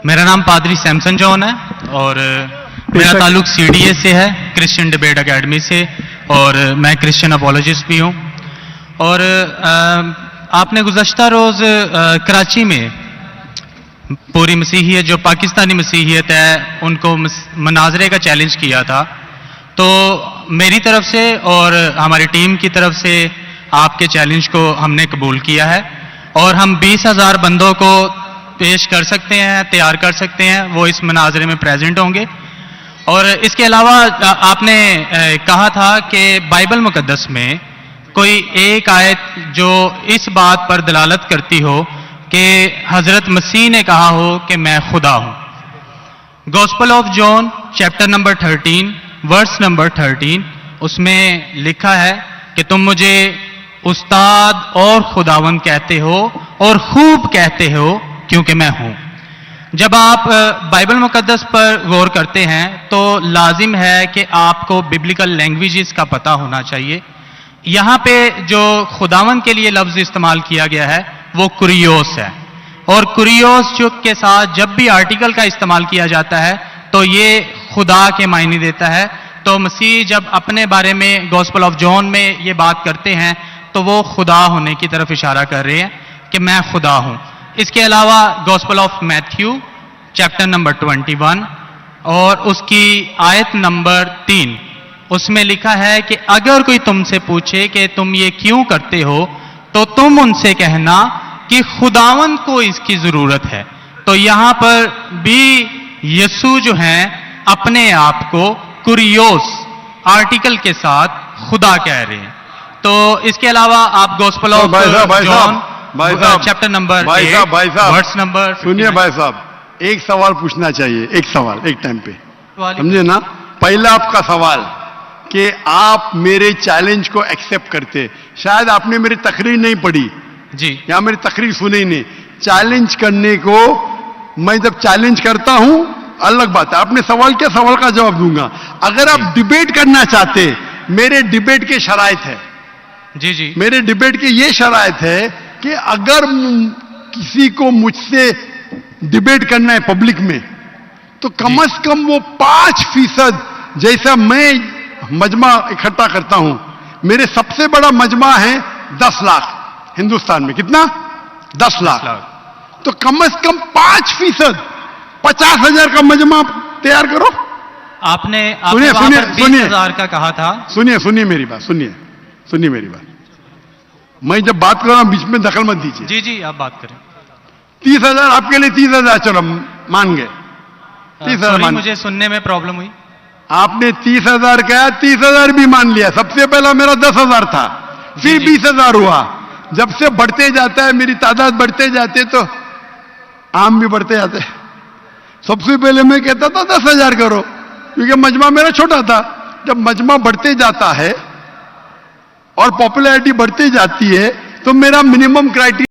मेरा नाम पादरी सैमसन जॉन है और मेरा ताल्लुक CDA से है, क्रिश्चियन डिबेट एकेडमी से, और मैं क्रिश्चियन अपोलॉजिस्ट भी हूँ। और आपने गुज़श्ता रोज़ कराची में पूरी मसीहियत जो पाकिस्तानी मसीहियत है उनको मनाजरे का चैलेंज किया था, तो मेरी तरफ से और हमारी टीम की तरफ से आपके चैलेंज को हमने कबूल किया है और हम 20,000 बंदों को पेश कर सकते हैं, तैयार कर सकते हैं, वो इस मनाजरे में प्रेजेंट होंगे। और इसके अलावा आपने कहा था कि बाइबल मुकद्दस में कोई एक आयत जो इस बात पर दलालत करती हो कि हजरत मसीह ने कहा हो कि मैं खुदा हूं। Gospel of John chapter number 13 verse number 13, उसमें लिखा है कि तुम मुझे उस्ताद और खुदावंद कहते हो और खूब कहते हो क्योंकि मैं हूं। जब आप बाइबल मुकद्दस पर गौर करते हैं तो लाजिम है कि आपको बिब्लिकल लैंग्वेजेस का पता होना चाहिए। यहां पे जो खुदावंद के लिए लफ्ज इस्तेमाल किया गया है वो कुरियोस है, और कुरियोस जो के साथ जब भी आर्टिकल का इस्तेमाल किया जाता है तो ये खुदा के मायने देता है। तो मसीह जब अपने बारे में गॉस्पेल ऑफ जॉन में ये बात करते हैं तो वो खुदा होने की तरफ इशारा कर रहे हैं कि मैं खुदा हूं। इसके अलावा gospel of Matthew chapter number 21 और उसकी आयत नंबर 3, उसमें लिखा है कि अगर कोई तुमसे पूछे कि तुम ये क्यों करते हो तो तुम उनसे कहना कि खुदावंद को इसकी जरूरत है। तो यहां पर भी यीशु जो हैं अपने आप को कुरियोस आर्टिकल के साथ खुदा कह रहे हैं। तो इसके अलावा आप gospel of John chapter number 8 verse number, सुनिए भाई साहब, एक सवाल पूछना चाहिए, एक सवाल एक टाइम पे, समझे ना। पहला आपका सवाल कि आप मेरे चैलेंज को एक्सेप्ट करते, शायद आपने मेरी तकरीर नहीं पढ़ी जी, या मेरी तकरीर सुनी नहीं। चैलेंज करने को मैं जब चैलेंज करता हूं अलग बात है, आपने सवाल किया, सवाल का जवाब दूंगा। अगर आप डिबेट करना चाहते, मेरे डिबेट के शराइत है जी जी, मेरे डिबेट की ये शराइत है कि अगर किसी को मुझसे डिबेट करना है पब्लिक में तो कम से कम वो 5% जैसा मैं मजमा इकट्ठा करता हूं। मेरे सबसे बड़ा मजमा है 10 लाख हिंदुस्तान में। कितना? 10 लाख। तो कम से कम 5%, 50,000 का मजमा तैयार करो। आपने सुनिए सुनिए सुनिए 20,000 का कहा था। सुनिए मेरी बात, सुनिए मेरी बात। मैं जब बात कर रहा हूं बीच में दखल मत दीजिए। जी जी, आप बात करें। 30,000 आपके लिए 30,000 चलो मान गए, 30,000 मान। मुझे सुनने में प्रॉब्लम हुई। आपने 30,000 कहा, 30,000 भी मान लिया। सबसे पहला मेरा 10,000 था, फिर 20,000 हुआ। जब से बढ़ते जाता है, मेरी तादाद बढ़ते जाते तो आम भी बढ़ते जाते। सबसे पहले मैं कहता था 10,000 करो, क्योंकि मजमा मेरा छोटा था। जब मजमा बढ़ते जाता है और पॉपुलैरिटी बढ़ती जाती है तो मेरा मिनिमम क्राइटेरिया